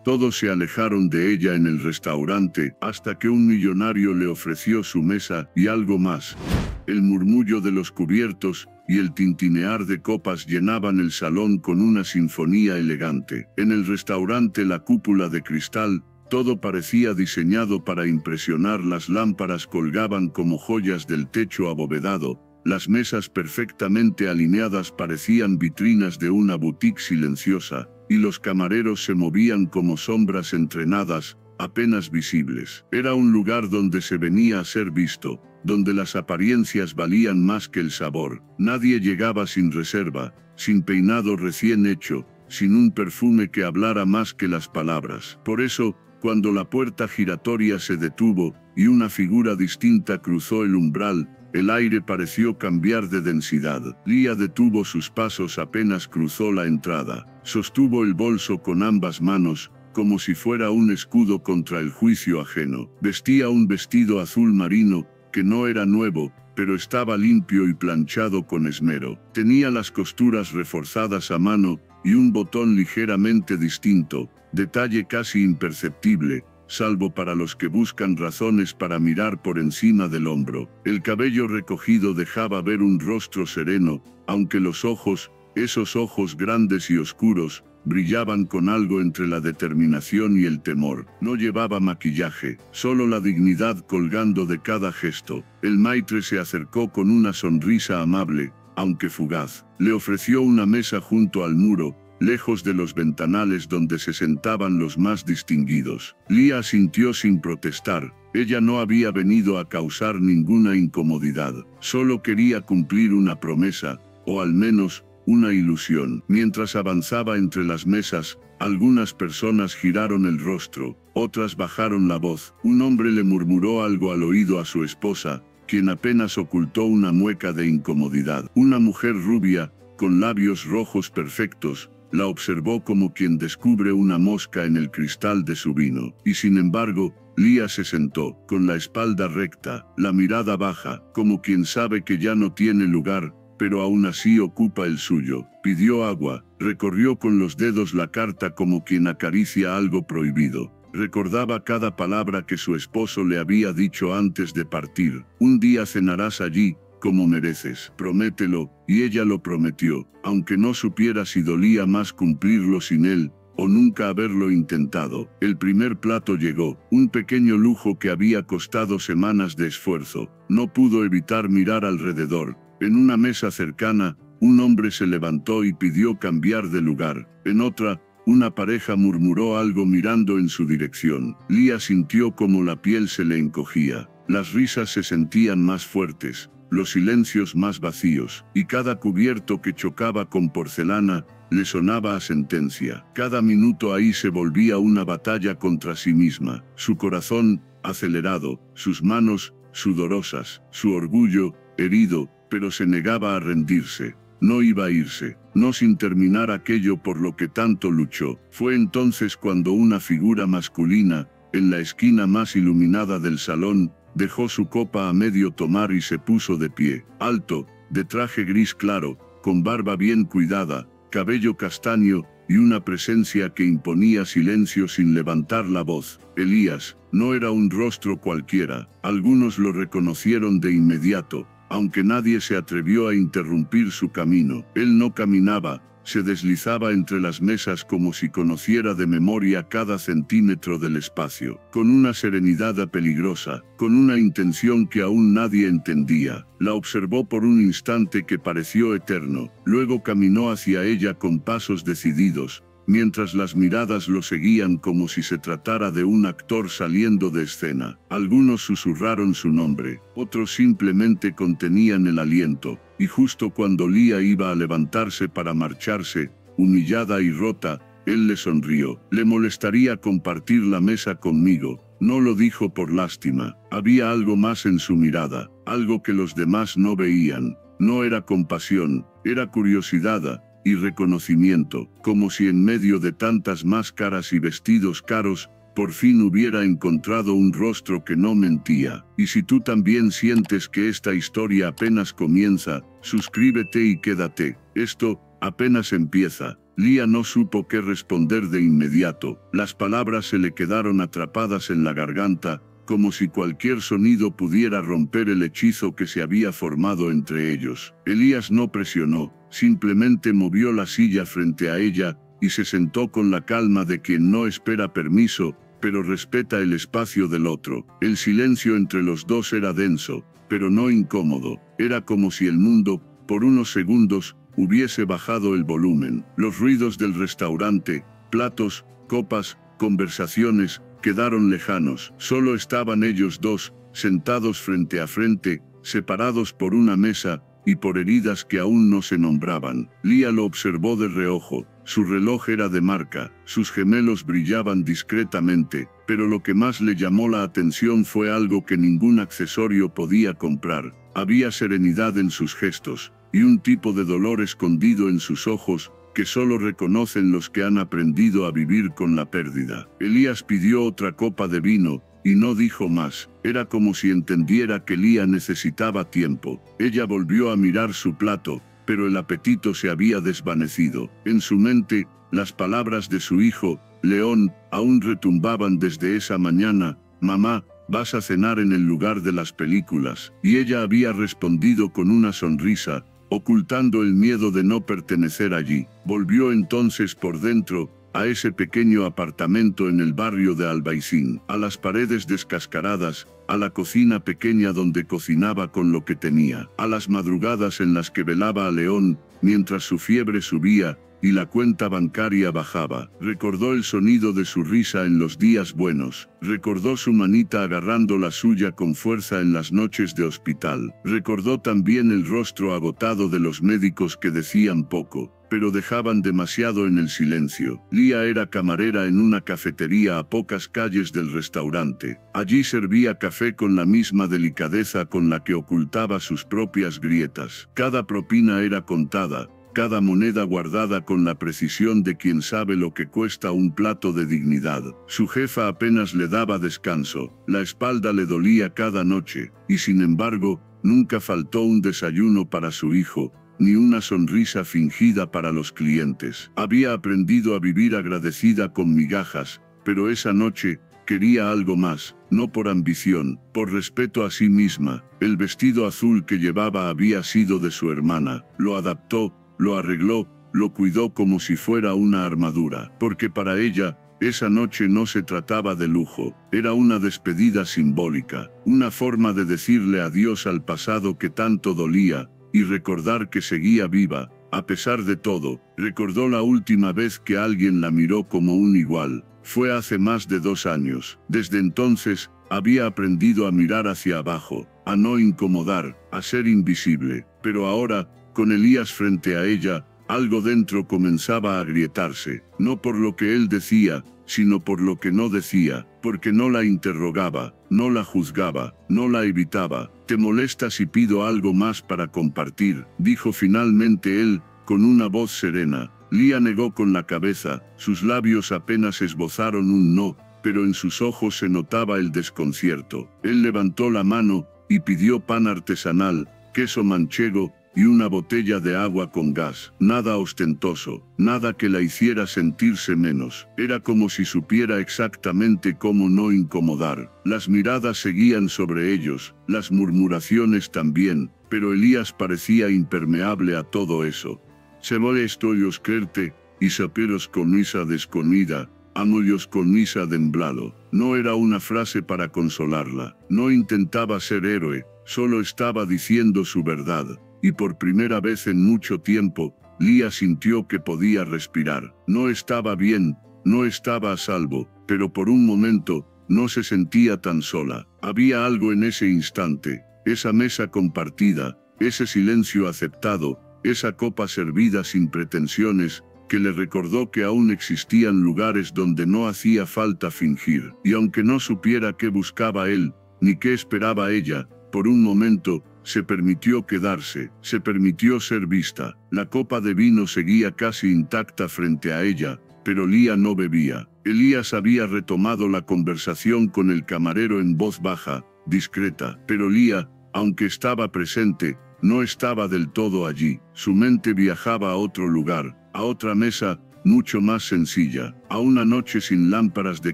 Todos se alejaron de ella en el restaurante, hasta que un millonario le ofreció su mesa y algo más. El murmullo de los cubiertos y el tintinear de copas llenaban el salón con una sinfonía elegante. En el restaurante la cúpula de cristal, todo parecía diseñado para impresionar. Las lámparas colgaban como joyas del techo abovedado. Las mesas perfectamente alineadas parecían vitrinas de una boutique silenciosa, y los camareros se movían como sombras entrenadas, apenas visibles. Era un lugar donde se venía a ser visto, donde las apariencias valían más que el sabor. Nadie llegaba sin reserva, sin peinado recién hecho, sin un perfume que hablara más que las palabras. Por eso, cuando la puerta giratoria se detuvo y una figura distinta cruzó el umbral, el aire pareció cambiar de densidad. Lia detuvo sus pasos apenas cruzó la entrada. Sostuvo el bolso con ambas manos, como si fuera un escudo contra el juicio ajeno. Vestía un vestido azul marino, que no era nuevo, pero estaba limpio y planchado con esmero. Tenía las costuras reforzadas a mano, y un botón ligeramente distinto, detalle casi imperceptible, salvo para los que buscan razones para mirar por encima del hombro. El cabello recogido dejaba ver un rostro sereno, aunque los ojos, esos ojos grandes y oscuros, brillaban con algo entre la determinación y el temor. No llevaba maquillaje, solo la dignidad colgando de cada gesto. El maitre se acercó con una sonrisa amable, aunque fugaz. Le ofreció una mesa junto al muro, lejos de los ventanales donde se sentaban los más distinguidos. Lia asintió sin protestar. Ella no había venido a causar ninguna incomodidad. Solo quería cumplir una promesa, o al menos, una ilusión. Mientras avanzaba entre las mesas, algunas personas giraron el rostro, otras bajaron la voz. Un hombre le murmuró algo al oído a su esposa, quien apenas ocultó una mueca de incomodidad. Una mujer rubia, con labios rojos perfectos, la observó como quien descubre una mosca en el cristal de su vino. Y sin embargo, Lia se sentó, con la espalda recta, la mirada baja, como quien sabe que ya no tiene lugar, pero aún así ocupa el suyo. Pidió agua, recorrió con los dedos la carta como quien acaricia algo prohibido. Recordaba cada palabra que su esposo le había dicho antes de partir. Un día cenarás allí, como mereces, promételo, y ella lo prometió, aunque no supiera si dolía más cumplirlo sin él, o nunca haberlo intentado. El primer plato llegó, un pequeño lujo que había costado semanas de esfuerzo. No pudo evitar mirar alrededor. En una mesa cercana, un hombre se levantó y pidió cambiar de lugar. En otra, una pareja murmuró algo mirando en su dirección. Lia sintió como la piel se le encogía. Las risas se sentían más fuertes, los silencios más vacíos, y cada cubierto que chocaba con porcelana le sonaba a sentencia. Cada minuto ahí se volvía una batalla contra sí misma. Su corazón, acelerado, sus manos, sudorosas, su orgullo, herido, pero se negaba a rendirse. No iba a irse, no sin terminar aquello por lo que tanto luchó. Fue entonces cuando una figura masculina, en la esquina más iluminada del salón, dejó su copa a medio tomar y se puso de pie. Alto, de traje gris claro, con barba bien cuidada, cabello castaño, y una presencia que imponía silencio sin levantar la voz. Elías, no era un rostro cualquiera. Algunos lo reconocieron de inmediato, aunque nadie se atrevió a interrumpir su camino. Él no caminaba, se deslizaba entre las mesas como si conociera de memoria cada centímetro del espacio, con una serenidad peligrosa, con una intención que aún nadie entendía. La observó por un instante que pareció eterno, luego caminó hacia ella con pasos decididos, mientras las miradas lo seguían como si se tratara de un actor saliendo de escena. Algunos susurraron su nombre, otros simplemente contenían el aliento, y justo cuando Lia iba a levantarse para marcharse, humillada y rota, él le sonrió. Le molestaría compartir la mesa conmigo. No lo dijo por lástima. Había algo más en su mirada, algo que los demás no veían. No era compasión, era curiosidad y reconocimiento, como si en medio de tantas máscaras y vestidos caros, por fin hubiera encontrado un rostro que no mentía. Y si tú también sientes que esta historia apenas comienza, suscríbete y quédate. Esto apenas empieza. Lía no supo qué responder de inmediato. Las palabras se le quedaron atrapadas en la garganta, como si cualquier sonido pudiera romper el hechizo que se había formado entre ellos. Elías no presionó, simplemente movió la silla frente a ella, y se sentó con la calma de quien no espera permiso, pero respeta el espacio del otro. El silencio entre los dos era denso, pero no incómodo. Era como si el mundo, por unos segundos, hubiese bajado el volumen. Los ruidos del restaurante, platos, copas, conversaciones, quedaron lejanos. Solo estaban ellos dos, sentados frente a frente, separados por una mesa, y por heridas que aún no se nombraban. Lía lo observó de reojo. Su reloj era de marca, sus gemelos brillaban discretamente, pero lo que más le llamó la atención fue algo que ningún accesorio podía comprar. Había serenidad en sus gestos, y un tipo de dolor escondido en sus ojos, que solo reconocen los que han aprendido a vivir con la pérdida. Elías pidió otra copa de vino, y no dijo más. Era como si entendiera que Lía necesitaba tiempo. Ella volvió a mirar su plato, pero el apetito se había desvanecido. En su mente, las palabras de su hijo, León, aún retumbaban desde esa mañana: «Mamá, vas a cenar en el lugar de las películas». Y ella había respondido con una sonrisa, ocultando el miedo de no pertenecer allí. Volvió entonces por dentro, a ese pequeño apartamento en el barrio de Albaicín, a las paredes descascaradas, a la cocina pequeña donde cocinaba con lo que tenía, a las madrugadas en las que velaba a León, mientras su fiebre subía, y la cuenta bancaria bajaba. Recordó el sonido de su risa en los días buenos. Recordó su manita agarrando la suya con fuerza en las noches de hospital. Recordó también el rostro agotado de los médicos que decían poco, pero dejaban demasiado en el silencio. Lía era camarera en una cafetería a pocas calles del restaurante. Allí servía café con la misma delicadeza con la que ocultaba sus propias grietas. Cada propina era contada, cada moneda guardada con la precisión de quien sabe lo que cuesta un plato de dignidad. Su jefa apenas le daba descanso, la espalda le dolía cada noche, y sin embargo, nunca faltó un desayuno para su hijo, ni una sonrisa fingida para los clientes. Había aprendido a vivir agradecida con migajas, pero esa noche quería algo más, no por ambición, por respeto a sí misma. El vestido azul que llevaba había sido de su hermana. Lo adaptó, lo arregló, lo cuidó como si fuera una armadura, porque para ella, esa noche no se trataba de lujo, era una despedida simbólica, una forma de decirle adiós al pasado que tanto dolía, y recordar que seguía viva, a pesar de todo. Recordó la última vez que alguien la miró como un igual. Fue hace más de 2 años. Desde entonces, había aprendido a mirar hacia abajo, a no incomodar, a ser invisible. Pero ahora, con Elías frente a ella, algo dentro comenzaba a agrietarse, no por lo que él decía, sino por lo que no decía, porque no la interrogaba, no la juzgaba, no la evitaba. «¿Te molesta si pido algo más para compartir?», dijo finalmente él, con una voz serena. Lía negó con la cabeza, sus labios apenas esbozaron un no, pero en sus ojos se notaba el desconcierto. Él levantó la mano, y pidió pan artesanal, queso manchego, y una botella de agua con gas. Nada ostentoso, nada que la hiciera sentirse menos. Era como si supiera exactamente cómo no incomodar. Las miradas seguían sobre ellos, las murmuraciones también, pero Elías parecía impermeable a todo eso. «Se molesto os crerte, y saperos con misa desconida, amollos con misa demblado». No era una frase para consolarla, no intentaba ser héroe, solo estaba diciendo su verdad. Y por primera vez en mucho tiempo, Lía sintió que podía respirar. No estaba bien, no estaba a salvo, pero por un momento, no se sentía tan sola. Había algo en ese instante, esa mesa compartida, ese silencio aceptado, esa copa servida sin pretensiones, que le recordó que aún existían lugares donde no hacía falta fingir. Y aunque no supiera qué buscaba él, ni qué esperaba ella, por un momento, se permitió quedarse, se permitió ser vista. La copa de vino seguía casi intacta frente a ella, pero Lía no bebía. Elías había retomado la conversación con el camarero en voz baja, discreta, pero Lía, aunque estaba presente, no estaba del todo allí. Su mente viajaba a otro lugar, a otra mesa, mucho más sencilla, a una noche sin lámparas de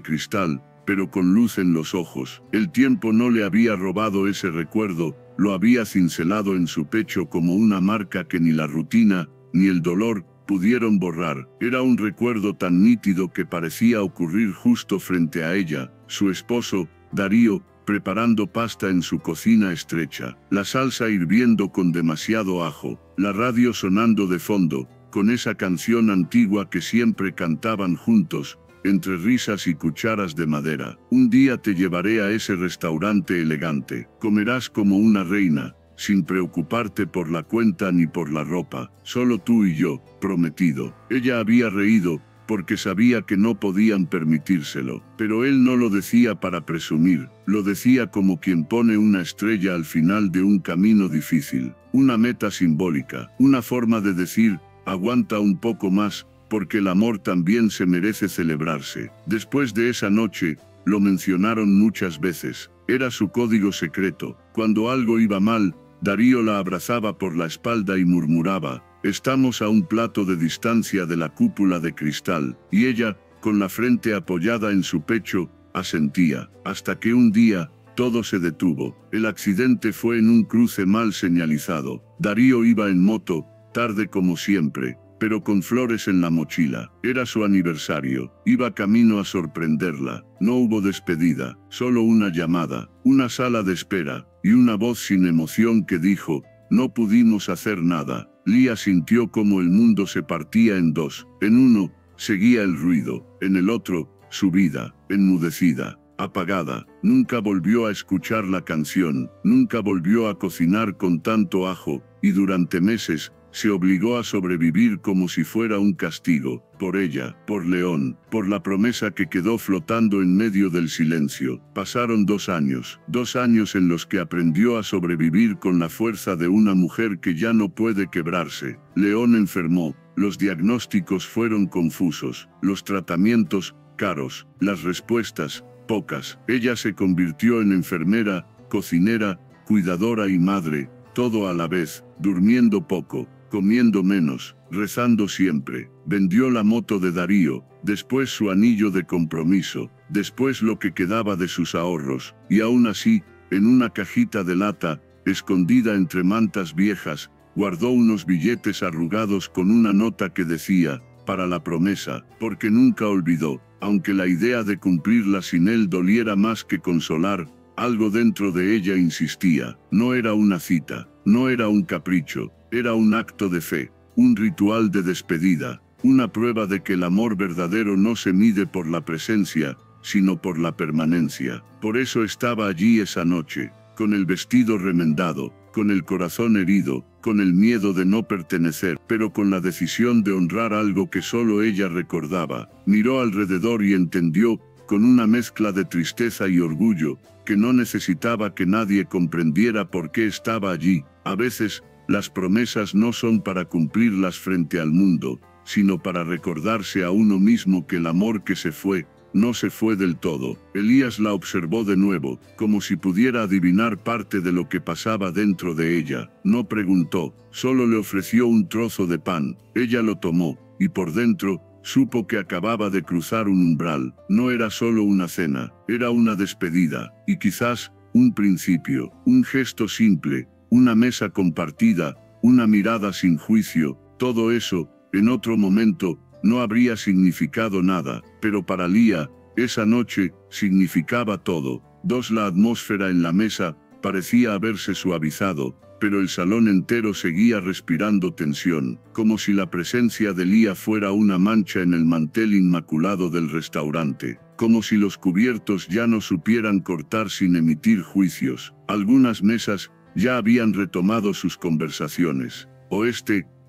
cristal, pero con luz en los ojos. El tiempo no le había robado ese recuerdo, lo había cincelado en su pecho como una marca que ni la rutina, ni el dolor, pudieron borrar. Era un recuerdo tan nítido que parecía ocurrir justo frente a ella, su esposo, Darío, preparando pasta en su cocina estrecha, la salsa hirviendo con demasiado ajo, la radio sonando de fondo, con esa canción antigua que siempre cantaban juntos, entre risas y cucharas de madera. Un día te llevaré a ese restaurante elegante, comerás como una reina, sin preocuparte por la cuenta ni por la ropa, solo tú y yo, prometido. Ella había reído, porque sabía que no podían permitírselo, pero él no lo decía para presumir, lo decía como quien pone una estrella al final de un camino difícil, una meta simbólica, una forma de decir, aguanta un poco más, porque el amor también se merece celebrarse. Después de esa noche, lo mencionaron muchas veces, era su código secreto. Cuando algo iba mal, Darío la abrazaba por la espalda y murmuraba, estamos a un plato de distancia de la cúpula de cristal, y ella, con la frente apoyada en su pecho, asentía, hasta que un día, todo se detuvo. El accidente fue en un cruce mal señalizado. Darío iba en moto, tarde como siempre, pero con flores en la mochila. Era su aniversario, iba camino a sorprenderla. No hubo despedida, solo una llamada, una sala de espera, y una voz sin emoción que dijo, no pudimos hacer nada. Lía sintió como el mundo se partía en dos. En uno, seguía el ruido, en el otro, su vida, enmudecida, apagada. Nunca volvió a escuchar la canción, nunca volvió a cocinar con tanto ajo, y durante meses, se obligó a sobrevivir como si fuera un castigo, por ella, por León, por la promesa que quedó flotando en medio del silencio. Pasaron 2 años, 2 años en los que aprendió a sobrevivir con la fuerza de una mujer que ya no puede quebrarse. León enfermó, los diagnósticos fueron confusos, los tratamientos, caros, las respuestas, pocas. Ella se convirtió en enfermera, cocinera, cuidadora y madre, todo a la vez, durmiendo poco, comiendo menos, rezando siempre. Vendió la moto de Darío, después su anillo de compromiso, después lo que quedaba de sus ahorros, y aún así, en una cajita de lata, escondida entre mantas viejas, guardó unos billetes arrugados con una nota que decía, para la promesa, porque nunca olvidó, aunque la idea de cumplirla sin él doliera más que consolar, algo dentro de ella insistía, no era una cita, no era un capricho, era un acto de fe, un ritual de despedida, una prueba de que el amor verdadero no se mide por la presencia, sino por la permanencia. Por eso estaba allí esa noche, con el vestido remendado, con el corazón herido, con el miedo de no pertenecer, pero con la decisión de honrar algo que solo ella recordaba. Miró alrededor y entendió, con una mezcla de tristeza y orgullo, que no necesitaba que nadie comprendiera por qué estaba allí. A veces, las promesas no son para cumplirlas frente al mundo, sino para recordarse a uno mismo que el amor que se fue, no se fue del todo. Elías la observó de nuevo, como si pudiera adivinar parte de lo que pasaba dentro de ella. No preguntó, solo le ofreció un trozo de pan. Ella lo tomó, y por dentro, supo que acababa de cruzar un umbral. No era solo una cena, era una despedida, y quizás, un principio, un gesto simple, una mesa compartida, una mirada sin juicio. Todo eso, en otro momento, no habría significado nada, pero para Lía, esa noche, significaba todo. La atmósfera en la mesa parecía haberse suavizado, pero el salón entero seguía respirando tensión, como si la presencia de Lía fuera una mancha en el mantel inmaculado del restaurante, como si los cubiertos ya no supieran cortar sin emitir juicios. Algunas mesas ya habían retomado sus conversaciones,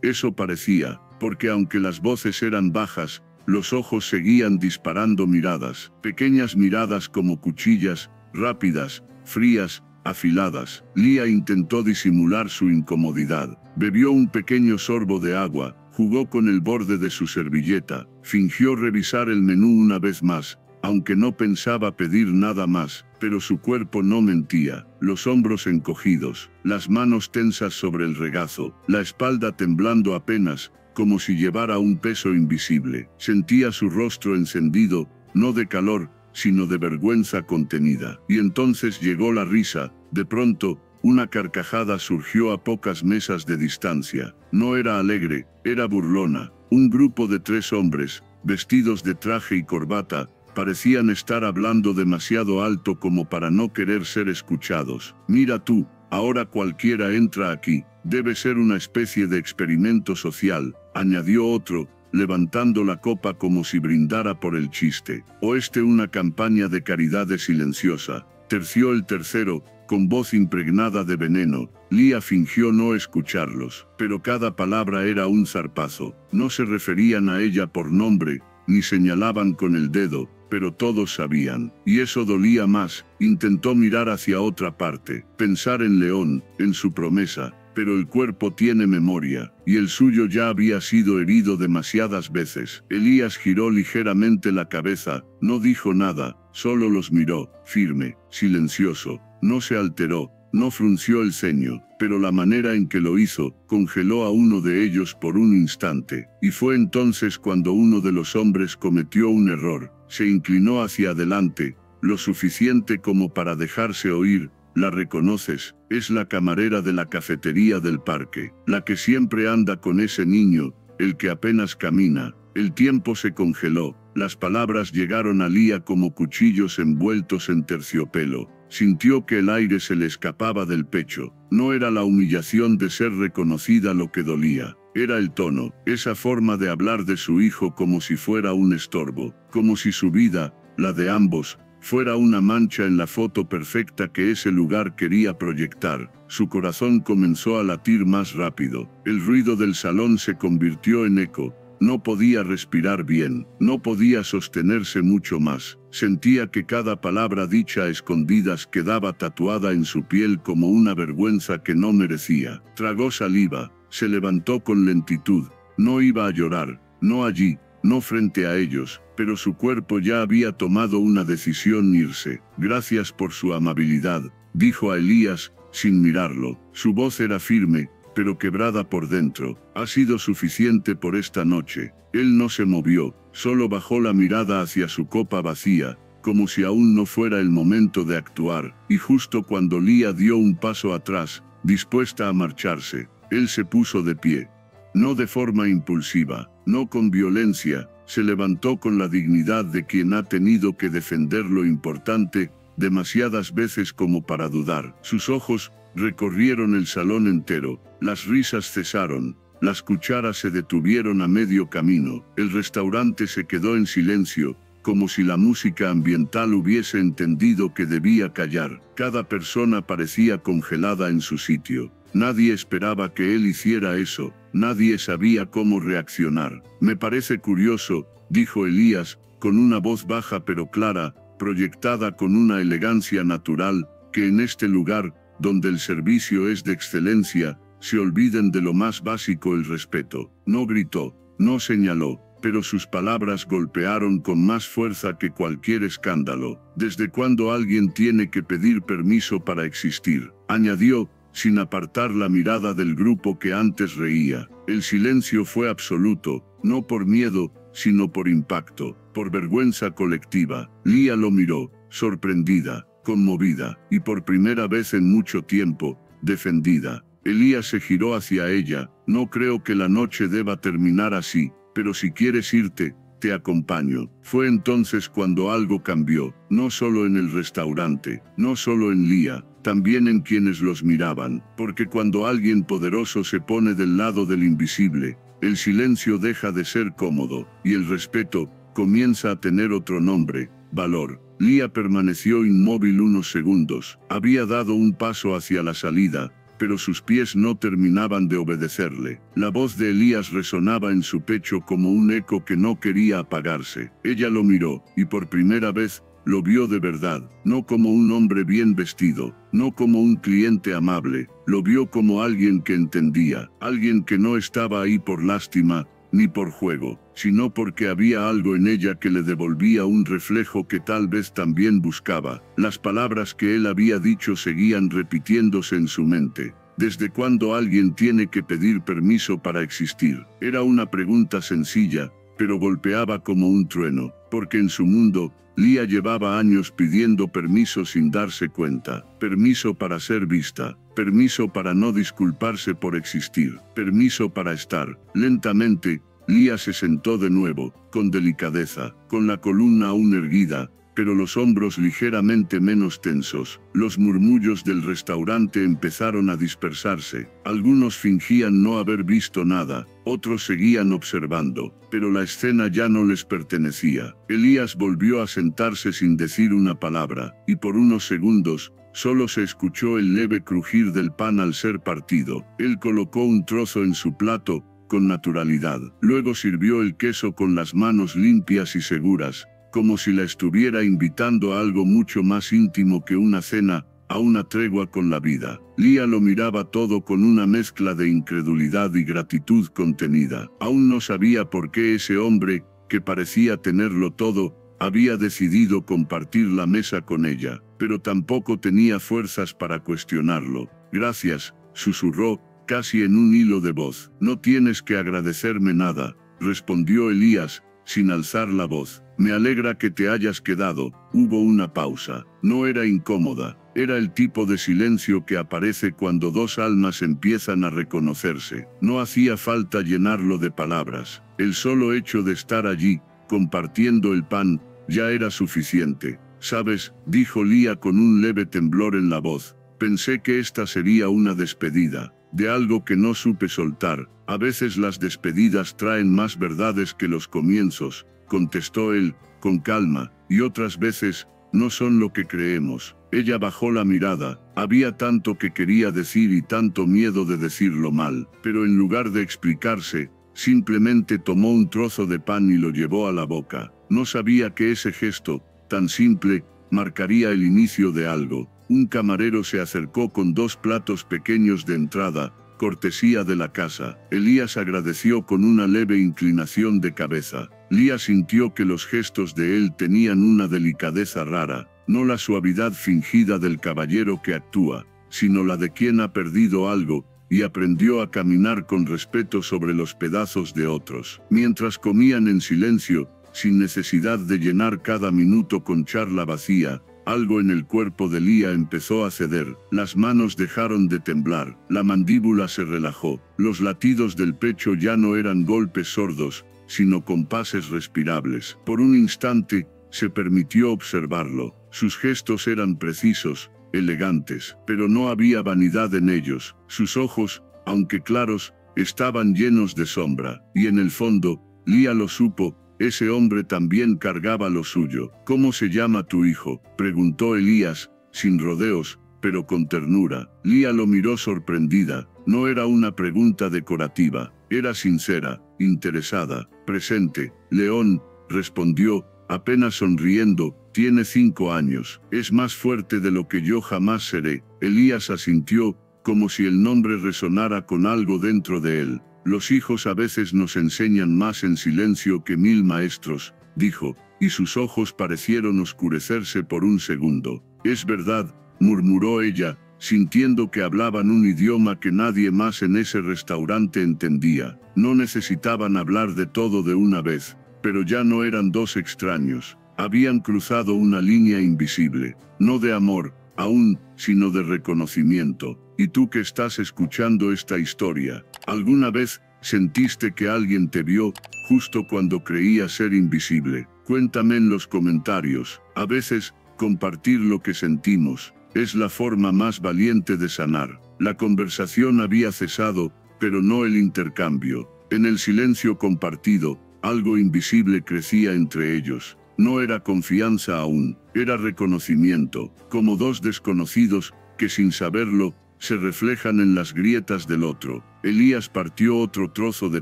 eso parecía, porque aunque las voces eran bajas, los ojos seguían disparando miradas, pequeñas miradas como cuchillas, rápidas, frías, afiladas. Lía intentó disimular su incomodidad. Bebió un pequeño sorbo de agua, jugó con el borde de su servilleta, fingió revisar el menú una vez más, aunque no pensaba pedir nada más, pero su cuerpo no mentía, los hombros encogidos, las manos tensas sobre el regazo, la espalda temblando apenas, como si llevara un peso invisible. Sentía su rostro encendido, no de calor, sino de vergüenza contenida. Y entonces llegó la risa. De pronto, una carcajada surgió a pocas mesas de distancia. No era alegre, era burlona. Un grupo de 3 hombres, vestidos de traje y corbata, parecían estar hablando demasiado alto como para no querer ser escuchados. «Mira tú, ahora cualquiera entra aquí. Debe ser una especie de experimento social», añadió otro, levantando la copa como si brindara por el chiste. «O una campaña de caridad silenciosa», terció el tercero, con voz impregnada de veneno. Lía fingió no escucharlos, pero cada palabra era un zarpazo. No se referían a ella por nombre, ni señalaban con el dedo, pero todos sabían. Y eso dolía más. Intentó mirar hacia otra parte, pensar en León, en su promesa, pero el cuerpo tiene memoria, y el suyo ya había sido herido demasiadas veces. Elías giró ligeramente la cabeza, no dijo nada, solo los miró, firme, silencioso. No se alteró, no frunció el ceño, pero la manera en que lo hizo, congeló a uno de ellos por un instante. Y fue entonces cuando uno de los hombres cometió un error. Se inclinó hacia adelante, lo suficiente como para dejarse oír. «¿La reconoces? Es la camarera de la cafetería del parque, la que siempre anda con ese niño, el que apenas camina». El tiempo se congeló, las palabras llegaron a Lía como cuchillos envueltos en terciopelo. Sintió que el aire se le escapaba del pecho. No era la humillación de ser reconocida lo que dolía. Era el tono, esa forma de hablar de su hijo como si fuera un estorbo, como si su vida, la de ambos, fuera una mancha en la foto perfecta que ese lugar quería proyectar. Su corazón comenzó a latir más rápido. El ruido del salón se convirtió en eco. No podía respirar bien, no podía sostenerse mucho más. Sentía que cada palabra dicha a escondidas quedaba tatuada en su piel como una vergüenza que no merecía. Tragó saliva, se levantó con lentitud. No iba a llorar, no allí, no frente a ellos, pero su cuerpo ya había tomado una decisión: irse. «Gracias por su amabilidad», dijo a Elías, sin mirarlo. Su voz era firme, pero quebrada por dentro. «Ha sido suficiente por esta noche». Él no se movió, solo bajó la mirada hacia su copa vacía, como si aún no fuera el momento de actuar, y justo cuando Lía dio un paso atrás, dispuesta a marcharse, él se puso de pie. No de forma impulsiva, no con violencia, se levantó con la dignidad de quien ha tenido que defender lo importante demasiadas veces como para dudar. Sus ojos recorrieron el salón entero, las risas cesaron, las cucharas se detuvieron a medio camino, el restaurante se quedó en silencio, como si la música ambiental hubiese entendido que debía callar. Cada persona parecía congelada en su sitio. Nadie esperaba que él hiciera eso, nadie sabía cómo reaccionar. «Me parece curioso», dijo Elías, con una voz baja pero clara, proyectada con una elegancia natural, «que en este lugar, donde el servicio es de excelencia, se olviden de lo más básico: el respeto». No gritó, no señaló, pero sus palabras golpearon con más fuerza que cualquier escándalo. «¿Desde cuándo alguien tiene que pedir permiso para existir?», añadió, sin apartar la mirada del grupo que antes reía. El silencio fue absoluto, no por miedo, sino por impacto, por vergüenza colectiva. Lía lo miró, sorprendida, conmovida, y por primera vez en mucho tiempo, defendida. Elías se giró hacia ella. «No creo que la noche deba terminar así, pero si quieres irte, te acompaño». Fue entonces cuando algo cambió, no solo en el restaurante, no solo en Lía, también en quienes los miraban, porque cuando alguien poderoso se pone del lado del invisible, el silencio deja de ser cómodo, y el respeto comienza a tener otro nombre: valor. Lía permaneció inmóvil unos segundos. Había dado un paso hacia la salida, pero sus pies no terminaban de obedecerle. La voz de Elías resonaba en su pecho como un eco que no quería apagarse. Ella lo miró, y por primera vez, lo vio de verdad, no como un hombre bien vestido, no como un cliente amable, lo vio como alguien que entendía, alguien que no estaba ahí por lástima, ni por juego, sino porque había algo en ella que le devolvía un reflejo que tal vez también buscaba. Las palabras que él había dicho seguían repitiéndose en su mente. ¿Desde cuándo alguien tiene que pedir permiso para existir? Era una pregunta sencilla, pero golpeaba como un trueno, porque en su mundo, Lia llevaba años pidiendo permiso sin darse cuenta. Permiso para ser vista, permiso para no disculparse por existir, permiso para estar. Lentamente, Lia se sentó de nuevo, con delicadeza, con la columna aún erguida, pero los hombros ligeramente menos tensos. Los murmullos del restaurante empezaron a dispersarse. Algunos fingían no haber visto nada, otros seguían observando, pero la escena ya no les pertenecía. Elías volvió a sentarse sin decir una palabra, y por unos segundos, solo se escuchó el leve crujir del pan al ser partido. Él colocó un trozo en su plato, con naturalidad. Luego sirvió el queso con las manos limpias y seguras, como si la estuviera invitando a algo mucho más íntimo que una cena, a una tregua con la vida. Lia lo miraba todo con una mezcla de incredulidad y gratitud contenida. Aún no sabía por qué ese hombre, que parecía tenerlo todo, había decidido compartir la mesa con ella, pero tampoco tenía fuerzas para cuestionarlo. Gracias, susurró, casi en un hilo de voz. No tienes que agradecerme nada, respondió Elías, sin alzar la voz. Me alegra que te hayas quedado. Hubo una pausa. No era incómoda. Era el tipo de silencio que aparece cuando dos almas empiezan a reconocerse. No hacía falta llenarlo de palabras. El solo hecho de estar allí, compartiendo el pan, ya era suficiente. ¿Sabes?, dijo Lia con un leve temblor en la voz. Pensé que esta sería una despedida, de algo que no supe soltar. A veces las despedidas traen más verdades que los comienzos, contestó él, con calma, y otras veces, no son lo que creemos. Ella bajó la mirada. Había tanto que quería decir y tanto miedo de decirlo mal, pero en lugar de explicarse, simplemente tomó un trozo de pan y lo llevó a la boca. No sabía que ese gesto, tan simple, marcaría el inicio de algo. Un camarero se acercó con 2 platos pequeños de entrada, cortesía de la casa. Elías agradeció con una leve inclinación de cabeza. Lia sintió que los gestos de él tenían una delicadeza rara, no la suavidad fingida del caballero que actúa, sino la de quien ha perdido algo, y aprendió a caminar con respeto sobre los pedazos de otros. Mientras comían en silencio, sin necesidad de llenar cada minuto con charla vacía, algo en el cuerpo de Lia empezó a ceder. Las manos dejaron de temblar, la mandíbula se relajó, los latidos del pecho ya no eran golpes sordos, sino compases respirables. Por un instante, se permitió observarlo. Sus gestos eran precisos, elegantes, pero no había vanidad en ellos. Sus ojos, aunque claros, estaban llenos de sombra, y en el fondo, Lia lo supo, ese hombre también cargaba lo suyo. ¿Cómo se llama tu hijo?, preguntó Elías, sin rodeos, pero con ternura. Lia lo miró sorprendida. No era una pregunta decorativa, era sincera, interesada, presente. León, respondió, apenas sonriendo, tiene 5 años. Es más fuerte de lo que yo jamás seré. Elías asintió, como si el nombre resonara con algo dentro de él. Los hijos a veces nos enseñan más en silencio que 1000 maestros, dijo, y sus ojos parecieron oscurecerse por un segundo. Es verdad, murmuró ella, sintiendo que hablaban un idioma que nadie más en ese restaurante entendía. No necesitaban hablar de todo de una vez, pero ya no eran 2 extraños. Habían cruzado una línea invisible, no de amor, aún, sino de reconocimiento. Y tú que estás escuchando esta historia, ¿alguna vez sentiste que alguien te vio, justo cuando creías ser invisible? Cuéntame en los comentarios. A veces, compartir lo que sentimos, es la forma más valiente de sanar. La conversación había cesado, pero no el intercambio. En el silencio compartido, algo invisible crecía entre ellos. No era confianza aún, era reconocimiento, como 2 desconocidos, que sin saberlo, se reflejan en las grietas del otro. Elías partió otro trozo de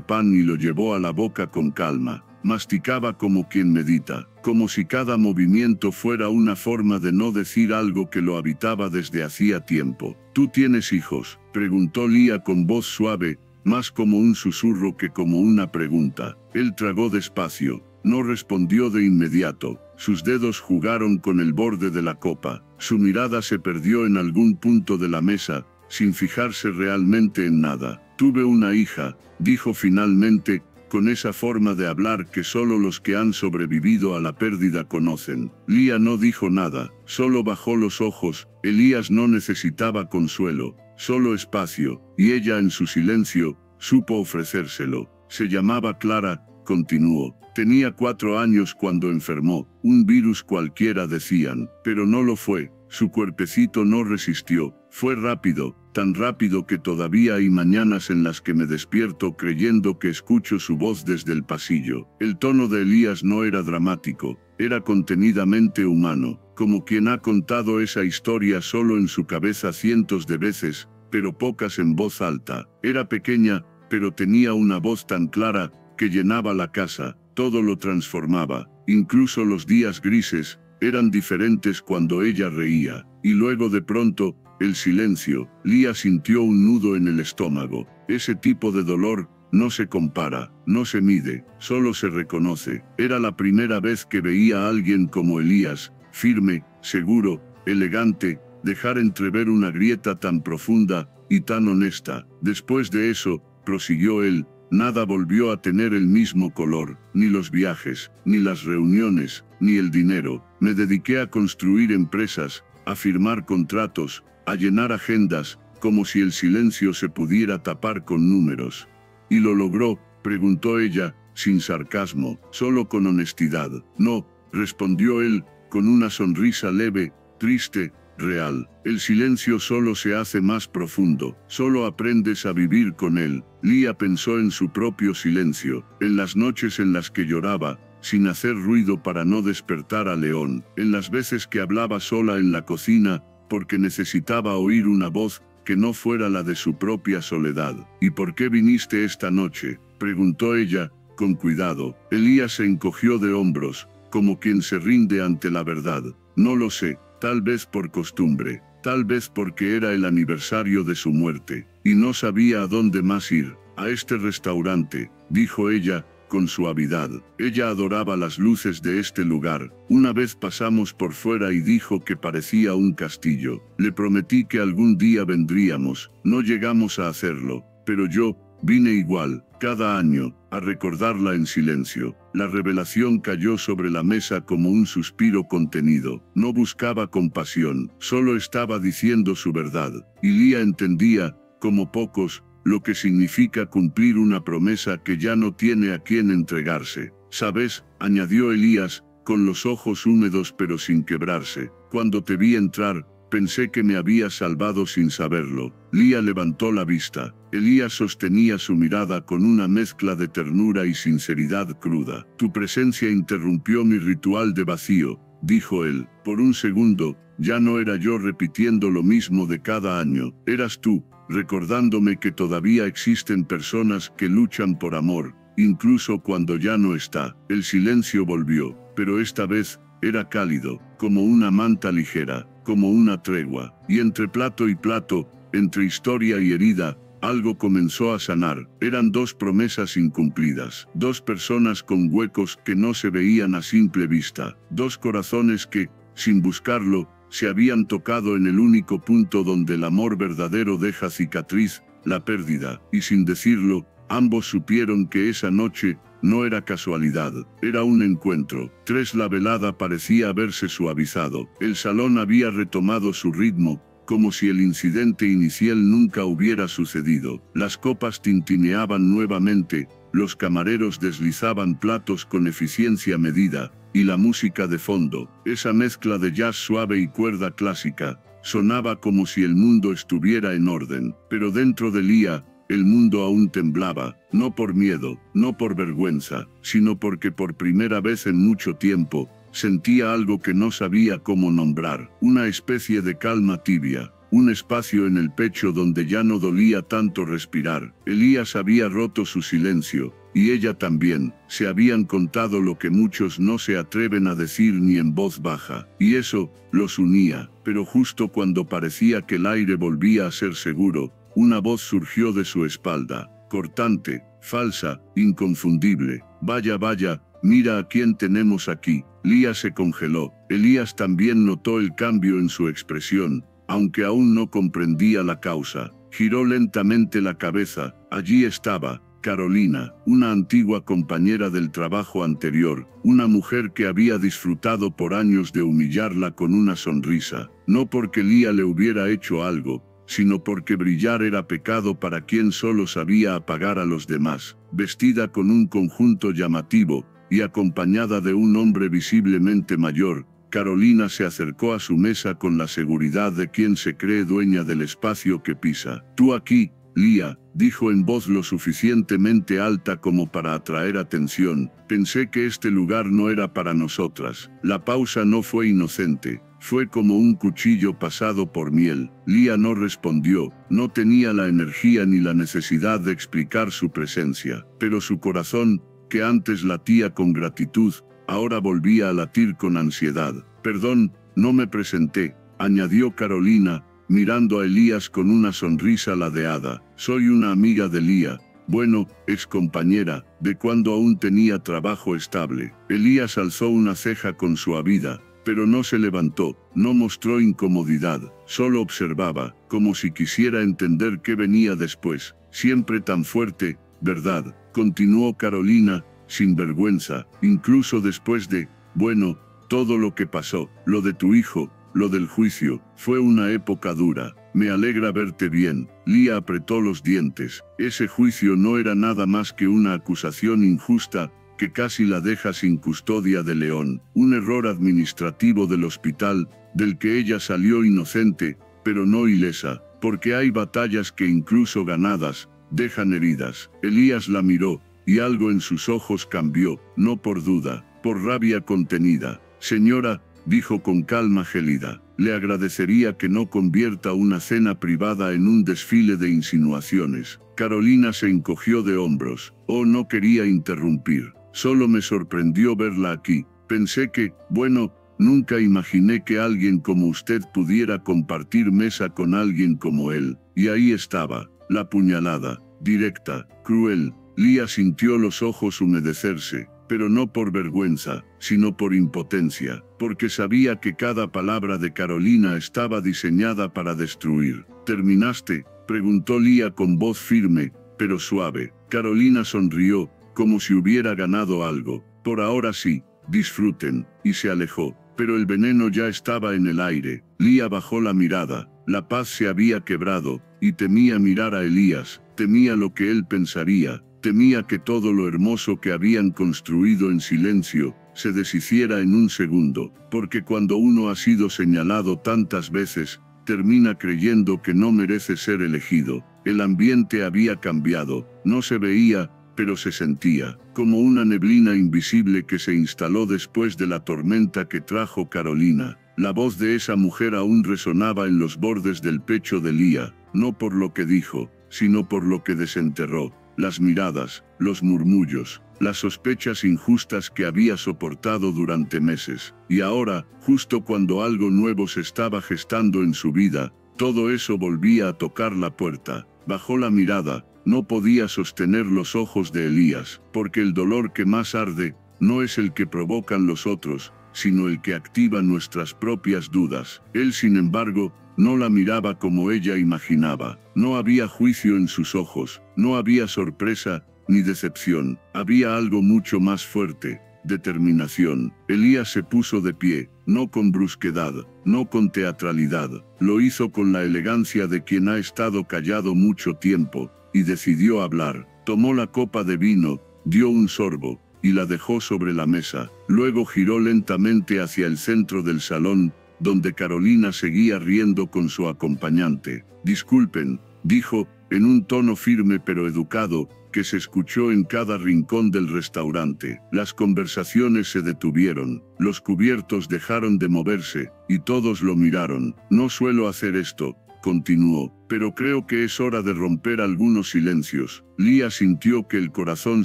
pan y lo llevó a la boca con calma. Masticaba como quien medita, como si cada movimiento fuera una forma de no decir algo que lo habitaba desde hacía tiempo. ¿Tú tienes hijos?, preguntó Lia con voz suave, más como un susurro que como una pregunta. Él tragó despacio. No respondió de inmediato. Sus dedos jugaron con el borde de la copa. Su mirada se perdió en algún punto de la mesa, sin fijarse realmente en nada. Tuve una hija, dijo finalmente, con esa forma de hablar que solo los que han sobrevivido a la pérdida conocen. Lía no dijo nada, solo bajó los ojos. Elías no necesitaba consuelo, solo espacio, y ella en su silencio, supo ofrecérselo. Se llamaba Clara, continuó. Tenía 4 años cuando enfermó, un virus cualquiera decían, pero no lo fue. Su cuerpecito no resistió, fue rápido, tan rápido que todavía hay mañanas en las que me despierto creyendo que escucho su voz desde el pasillo. El tono de Elías no era dramático, era contenidamente humano, como quien ha contado esa historia solo en su cabeza cientos de veces, pero pocas en voz alta. Era pequeña, pero tenía una voz tan clara, que llenaba la casa, todo lo transformaba, incluso los días grises, eran diferentes cuando ella reía, y luego de pronto, el silencio. Lía sintió un nudo en el estómago. Ese tipo de dolor no se compara, no se mide, solo se reconoce. Era la primera vez que veía a alguien como Elías, firme, seguro, elegante, dejar entrever una grieta tan profunda y tan honesta. Después de eso, prosiguió él, nada volvió a tener el mismo color, ni los viajes, ni las reuniones, ni el dinero. Me dediqué a construir empresas, a firmar contratos, a llenar agendas, como si el silencio se pudiera tapar con números. ¿Y lo logró?, preguntó ella, sin sarcasmo, solo con honestidad. No, respondió él, con una sonrisa leve, triste, real. El silencio solo se hace más profundo, solo aprendes a vivir con él. Lía pensó en su propio silencio, en las noches en las que lloraba, sin hacer ruido para no despertar a León, en las veces que hablaba sola en la cocina, porque necesitaba oír una voz que no fuera la de su propia soledad. ¿Y por qué viniste esta noche?, preguntó ella, con cuidado. Elías se encogió de hombros, como quien se rinde ante la verdad. No lo sé, tal vez por costumbre, tal vez porque era el aniversario de su muerte, y no sabía a dónde más ir. A este restaurante, dijo ella, con suavidad. Ella adoraba las luces de este lugar. Una vez pasamos por fuera y dijo que parecía un castillo. Le prometí que algún día vendríamos. No llegamos a hacerlo, pero yo vine igual, cada año, a recordarla en silencio. La revelación cayó sobre la mesa como un suspiro contenido. No buscaba compasión, solo estaba diciendo su verdad. Y Lía entendía, como pocos, lo que significa cumplir una promesa que ya no tiene a quién entregarse. ¿Sabes?, añadió Elías, con los ojos húmedos pero sin quebrarse. Cuando te vi entrar, pensé que me habías salvado sin saberlo. Lía levantó la vista. Elías sostenía su mirada con una mezcla de ternura y sinceridad cruda. Tu presencia interrumpió mi ritual de vacío, dijo él. Por un segundo, ya no era yo repitiendo lo mismo de cada año. Eras tú, recordándome que todavía existen personas que luchan por amor, incluso cuando ya no está. El silencio volvió, pero esta vez, era cálido, como una manta ligera, como una tregua, y entre plato y plato, entre historia y herida, algo comenzó a sanar. Eran 2 promesas incumplidas, 2 personas con huecos que no se veían a simple vista, 2 corazones que, sin buscarlo, se habían tocado en el único punto donde el amor verdadero deja cicatriz, la pérdida, y sin decirlo, ambos supieron que esa noche no era casualidad, era un encuentro. La velada parecía haberse suavizado, el salón había retomado su ritmo, como si el incidente inicial nunca hubiera sucedido. Las copas tintineaban nuevamente, los camareros deslizaban platos con eficiencia medida, y la música de fondo, esa mezcla de jazz suave y cuerda clásica, sonaba como si el mundo estuviera en orden. Pero dentro de Lía, el mundo aún temblaba, no por miedo, no por vergüenza, sino porque por primera vez en mucho tiempo, sentía algo que no sabía cómo nombrar, una especie de calma tibia, un espacio en el pecho donde ya no dolía tanto respirar. Elías había roto su silencio, y ella también. Se habían contado lo que muchos no se atreven a decir ni en voz baja, y eso los unía. Pero justo cuando parecía que el aire volvía a ser seguro, una voz surgió de su espalda, cortante, falsa, inconfundible. Vaya, vaya, mira a quién tenemos aquí. Lía se congeló. Elías también notó el cambio en su expresión. aunque aún no comprendía la causa. Giró lentamente la cabeza. Allí estaba Carolina, una antigua compañera del trabajo anterior, una mujer que había disfrutado por años de humillarla con una sonrisa, no porque Lía le hubiera hecho algo, sino porque brillar era pecado para quien solo sabía apagar a los demás. Vestida con un conjunto llamativo, y acompañada de un hombre visiblemente mayor, Carolina se acercó a su mesa con la seguridad de quien se cree dueña del espacio que pisa. «Tú aquí, Lía», dijo en voz lo suficientemente alta como para atraer atención. «Pensé que este lugar no era para nosotras». La pausa no fue inocente. Fue como un cuchillo pasado por miel. Lía no respondió, no tenía la energía ni la necesidad de explicar su presencia, pero su corazón, que antes latía con gratitud, ahora volvía a latir con ansiedad. «Perdón, no me presenté», añadió Carolina, mirando a Elías con una sonrisa ladeada. «Soy una amiga de Lía. Bueno, ex compañera, de cuando aún tenía trabajo estable». Elías alzó una ceja con suavidad, pero no se levantó, no mostró incomodidad, solo observaba, como si quisiera entender qué venía después. «Siempre tan fuerte, ¿verdad?», continuó Carolina, sin vergüenza, «incluso después de, bueno, todo lo que pasó, lo de tu hijo, lo del juicio, fue una época dura. Me alegra verte bien». Lía apretó los dientes. Ese juicio no era nada más que una acusación injusta, que casi la deja sin custodia de León. Un error administrativo del hospital, del que ella salió inocente, pero no ilesa, porque hay batallas que incluso ganadas, dejan heridas. Elías la miró, y algo en sus ojos cambió, no por duda, por rabia contenida. «Señora», dijo con calma gélida, «le agradecería que no convierta una cena privada en un desfile de insinuaciones». Carolina se encogió de hombros. «Oh, no quería interrumpir. Solo me sorprendió verla aquí. Pensé que, bueno, nunca imaginé que alguien como usted pudiera compartir mesa con alguien como él». Y ahí estaba, la puñalada, directa, cruel. Lía sintió los ojos humedecerse, pero no por vergüenza, sino por impotencia, porque sabía que cada palabra de Carolina estaba diseñada para destruir. «¿Terminaste?», preguntó Lía con voz firme, pero suave. Carolina sonrió, como si hubiera ganado algo. «Por ahora sí, disfruten», y se alejó. Pero el veneno ya estaba en el aire. Lía bajó la mirada. La paz se había quebrado, y temía mirar a Elías, temía lo que él pensaría, temía que todo lo hermoso que habían construido en silencio, se deshiciera en un segundo, porque cuando uno ha sido señalado tantas veces, termina creyendo que no merece ser elegido. El ambiente había cambiado, no se veía, pero se sentía, como una neblina invisible que se instaló después de la tormenta que trajo Carolina. La voz de esa mujer aún resonaba en los bordes del pecho de Lía, no por lo que dijo, sino por lo que desenterró. Las miradas, los murmullos, las sospechas injustas que había soportado durante meses. Y ahora, justo cuando algo nuevo se estaba gestando en su vida, todo eso volvía a tocar la puerta. Bajó la mirada. No podía sostener los ojos de Elías, porque el dolor que más arde, no es el que provocan los otros, sino el que activa nuestras propias dudas. Él, sin embargo, no la miraba como ella imaginaba. No había juicio en sus ojos, no había sorpresa, ni decepción. Había algo mucho más fuerte, determinación. Elías se puso de pie, no con brusquedad, no con teatralidad. Lo hizo con la elegancia de quien ha estado callado mucho tiempo, y decidió hablar. Tomó la copa de vino, dio un sorbo, y la dejó sobre la mesa. Luego giró lentamente hacia el centro del salón, donde Carolina seguía riendo con su acompañante. «Disculpen», dijo, en un tono firme pero educado, que se escuchó en cada rincón del restaurante. Las conversaciones se detuvieron, los cubiertos dejaron de moverse, y todos lo miraron. «No suelo hacer esto», continuó, «pero creo que es hora de romper algunos silencios». Lía sintió que el corazón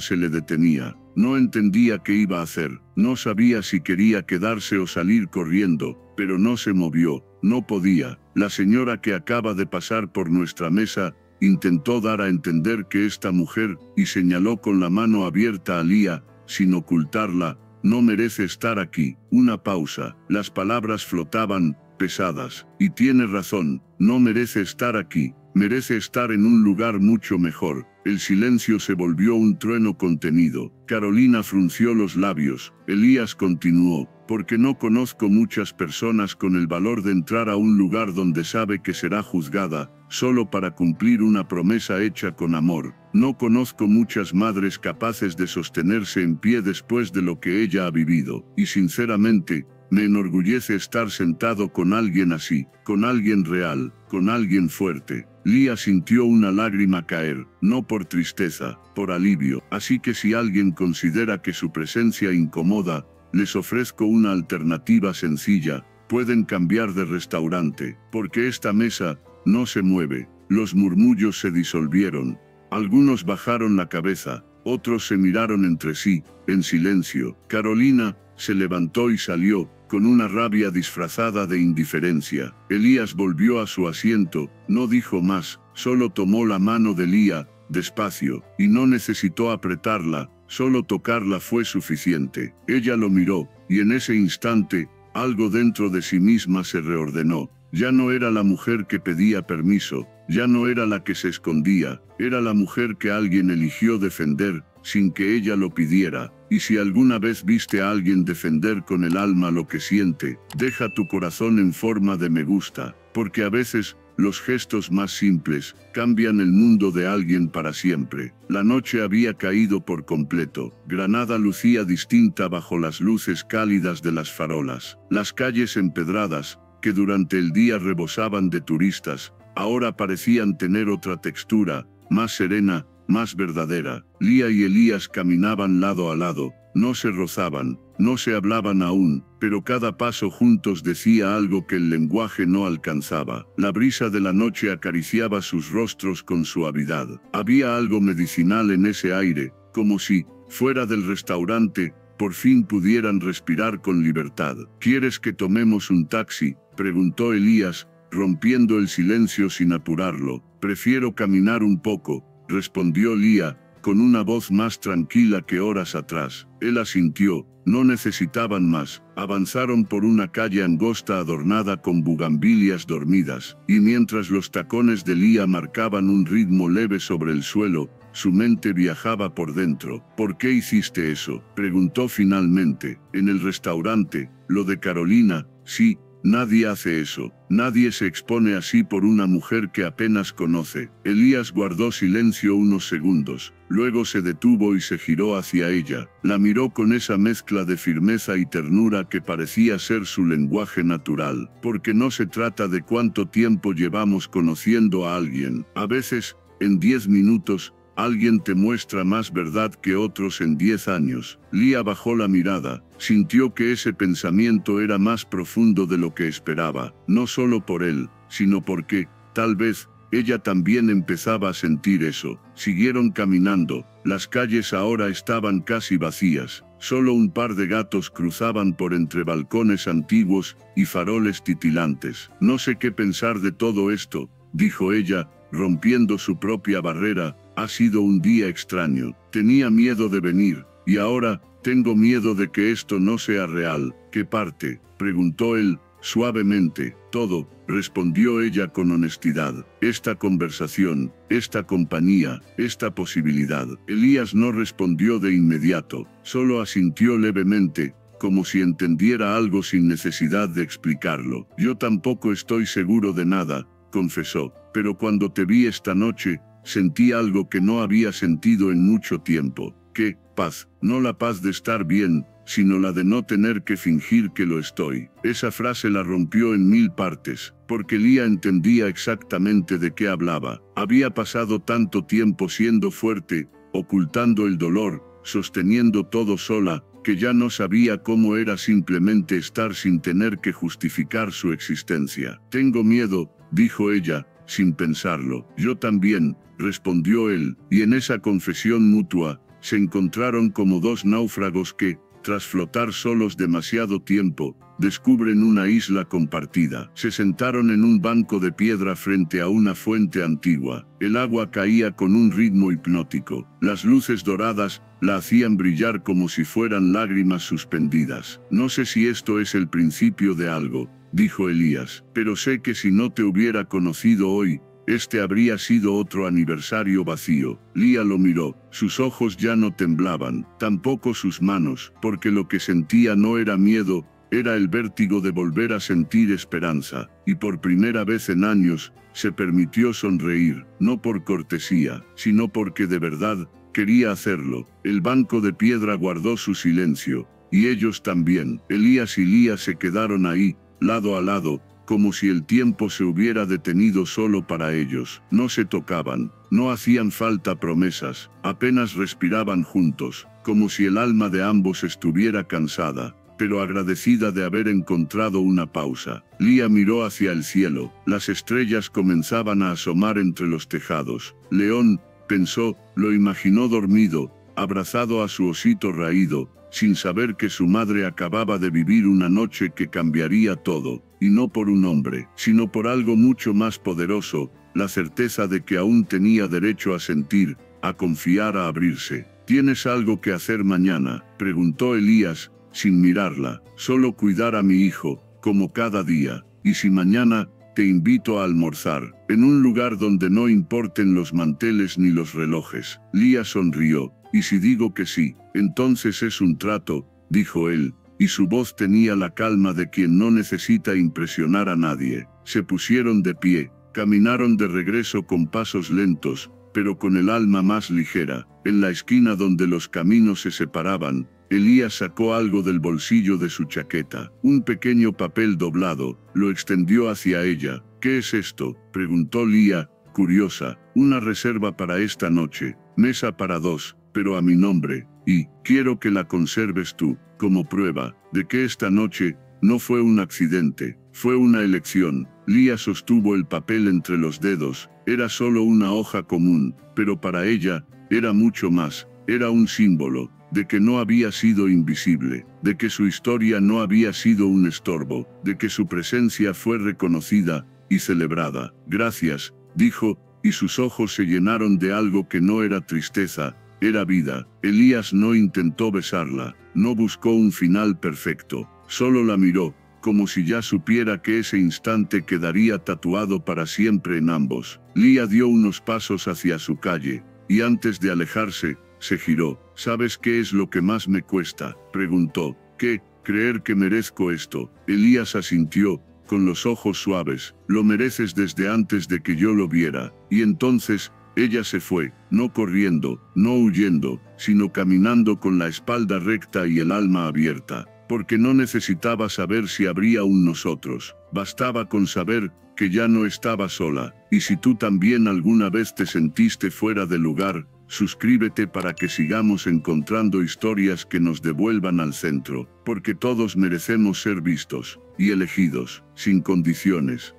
se le detenía. No entendía qué iba a hacer, no sabía si quería quedarse o salir corriendo, pero no se movió, no podía. «La señora que acaba de pasar por nuestra mesa», intentó dar a entender que esta mujer, y señaló con la mano abierta a Lía, sin ocultarla, «no merece estar aquí». Una pausa. Las palabras flotaban, pesadas. Y tiene razón, no merece estar aquí, merece estar en un lugar mucho mejor. El silencio se volvió un trueno contenido. Carolina frunció los labios. Elías continuó, porque no conozco muchas personas con el valor de entrar a un lugar donde sabe que será juzgada, solo para cumplir una promesa hecha con amor. No conozco muchas madres capaces de sostenerse en pie después de lo que ella ha vivido, y sinceramente, me enorgullece estar sentado con alguien así, con alguien real, con alguien fuerte. Lía sintió una lágrima caer, no por tristeza, por alivio. Así que si alguien considera que su presencia incomoda, les ofrezco una alternativa sencilla. Pueden cambiar de restaurante, porque esta mesa no se mueve. Los murmullos se disolvieron. Algunos bajaron la cabeza, otros se miraron entre sí, en silencio. Carolina se levantó y salió, con una rabia disfrazada de indiferencia. Elías volvió a su asiento, no dijo más, solo tomó la mano de Lía, despacio, y no necesitó apretarla, solo tocarla fue suficiente. Ella lo miró, y en ese instante, algo dentro de sí misma se reordenó. Ya no era la mujer que pedía permiso, ya no era la que se escondía, era la mujer que alguien eligió defender, sin que ella lo pidiera. Y si alguna vez viste a alguien defender con el alma lo que siente, deja tu corazón en forma de me gusta, porque a veces, los gestos más simples, cambian el mundo de alguien para siempre. La noche había caído por completo. Granada lucía distinta bajo las luces cálidas de las farolas. Las calles empedradas, que durante el día rebosaban de turistas, ahora parecían tener otra textura, más serena, más verdadera. Lía y Elías caminaban lado a lado, no se rozaban, no se hablaban aún, pero cada paso juntos decía algo que el lenguaje no alcanzaba. La brisa de la noche acariciaba sus rostros con suavidad. Había algo medicinal en ese aire, como si, fuera del restaurante, por fin pudieran respirar con libertad. ¿Quieres que tomemos un taxi?, preguntó Elías, rompiendo el silencio sin apurarlo. Prefiero caminar un poco, respondió Lía, con una voz más tranquila que horas atrás. Él asintió, no necesitaban más. Avanzaron por una calle angosta adornada con bugambilias dormidas, y mientras los tacones de Lía marcaban un ritmo leve sobre el suelo, su mente viajaba por dentro. ¿Por qué hiciste eso?, preguntó finalmente. En el restaurante, lo de Carolina, sí. Nadie hace eso, nadie se expone así por una mujer que apenas conoce. Elías guardó silencio unos segundos, luego se detuvo y se giró hacia ella. La miró con esa mezcla de firmeza y ternura que parecía ser su lenguaje natural. Porque no se trata de cuánto tiempo llevamos conociendo a alguien. A veces, en 10 minutos, alguien te muestra más verdad que otros en 10 años. Lía bajó la mirada, sintió que ese pensamiento era más profundo de lo que esperaba, no solo por él, sino porque, tal vez, ella también empezaba a sentir eso. Siguieron caminando, las calles ahora estaban casi vacías, solo un par de gatos cruzaban por entre balcones antiguos y faroles titilantes. No sé qué pensar de todo esto, dijo ella, rompiendo su propia barrera. Ha sido un día extraño. Tenía miedo de venir, y ahora, tengo miedo de que esto no sea real. ¿Qué parte?, preguntó él, suavemente. Todo, respondió ella con honestidad. Esta conversación, esta compañía, esta posibilidad. Elías no respondió de inmediato, solo asintió levemente, como si entendiera algo sin necesidad de explicarlo. Yo tampoco estoy seguro de nada, confesó, pero cuando te vi esta noche, sentí algo que no había sentido en mucho tiempo. ¿Qué? Paz. No la paz de estar bien, sino la de no tener que fingir que lo estoy. Esa frase la rompió en 1000 partes, porque Lía entendía exactamente de qué hablaba. Había pasado tanto tiempo siendo fuerte, ocultando el dolor, sosteniendo todo sola, que ya no sabía cómo era simplemente estar sin tener que justificar su existencia. Tengo miedo, dijo ella, sin pensarlo. Yo también, respondió él, y en esa confesión mutua, se encontraron como dos náufragos que, tras flotar solos demasiado tiempo, descubren una isla compartida. Se sentaron en un banco de piedra frente a una fuente antigua. El agua caía con un ritmo hipnótico. Las luces doradas la hacían brillar como si fueran lágrimas suspendidas. No sé si esto es el principio de algo, dijo Elías, pero sé que si no te hubiera conocido hoy, este habría sido otro aniversario vacío. Lía lo miró. Sus ojos ya no temblaban, tampoco sus manos, porque lo que sentía no era miedo, era el vértigo de volver a sentir esperanza, y por primera vez en años, se permitió sonreír, no por cortesía, sino porque de verdad quería hacerlo. El banco de piedra guardó su silencio, y ellos también. Elías y Lía se quedaron ahí, lado a lado, como si el tiempo se hubiera detenido solo para ellos. No se tocaban, no hacían falta promesas, apenas respiraban juntos, como si el alma de ambos estuviera cansada, pero agradecida de haber encontrado una pausa. Lía miró hacia el cielo, las estrellas comenzaban a asomar entre los tejados. León, pensó, lo imaginó dormido, abrazado a su osito raído, sin saber que su madre acababa de vivir una noche que cambiaría todo, y no por un hombre, sino por algo mucho más poderoso, la certeza de que aún tenía derecho a sentir, a confiar, a abrirse. ¿Tienes algo que hacer mañana?, preguntó Elías, sin mirarla. Solo cuidar a mi hijo, como cada día. Y si mañana, te invito a almorzar, en un lugar donde no importen los manteles ni los relojes. Lía sonrió. Y si digo que sí, entonces es un trato, dijo él, y su voz tenía la calma de quien no necesita impresionar a nadie. Se pusieron de pie, caminaron de regreso con pasos lentos, pero con el alma más ligera. En la esquina donde los caminos se separaban, Elías sacó algo del bolsillo de su chaqueta, un pequeño papel doblado, lo extendió hacia ella. ¿Qué es esto?, preguntó Lía, curiosa. Una reserva para esta noche, mesa para dos, pero a mi nombre, y quiero que la conserves tú, como prueba de que esta noche no fue un accidente, fue una elección. Lía sostuvo el papel entre los dedos. Era solo una hoja común, pero para ella era mucho más. Era un símbolo de que no había sido invisible, de que su historia no había sido un estorbo, de que su presencia fue reconocida y celebrada. Gracias, dijo, y sus ojos se llenaron de algo que no era tristeza, era vida. Elías no intentó besarla, no buscó un final perfecto, solo la miró, como si ya supiera que ese instante quedaría tatuado para siempre en ambos. Lía dio unos pasos hacia su calle, y antes de alejarse, se giró. ¿Sabes qué es lo que más me cuesta?, preguntó. ¿Qué? Creer que merezco esto. Elías asintió, con los ojos suaves. Lo mereces desde antes de que yo lo viera. Y entonces, ella se fue, no corriendo, no huyendo, sino caminando con la espalda recta y el alma abierta, porque no necesitaba saber si habría un nosotros, bastaba con saber que ya no estaba sola. Y si tú también alguna vez te sentiste fuera de lugar, suscríbete para que sigamos encontrando historias que nos devuelvan al centro, porque todos merecemos ser vistos y elegidos, sin condiciones.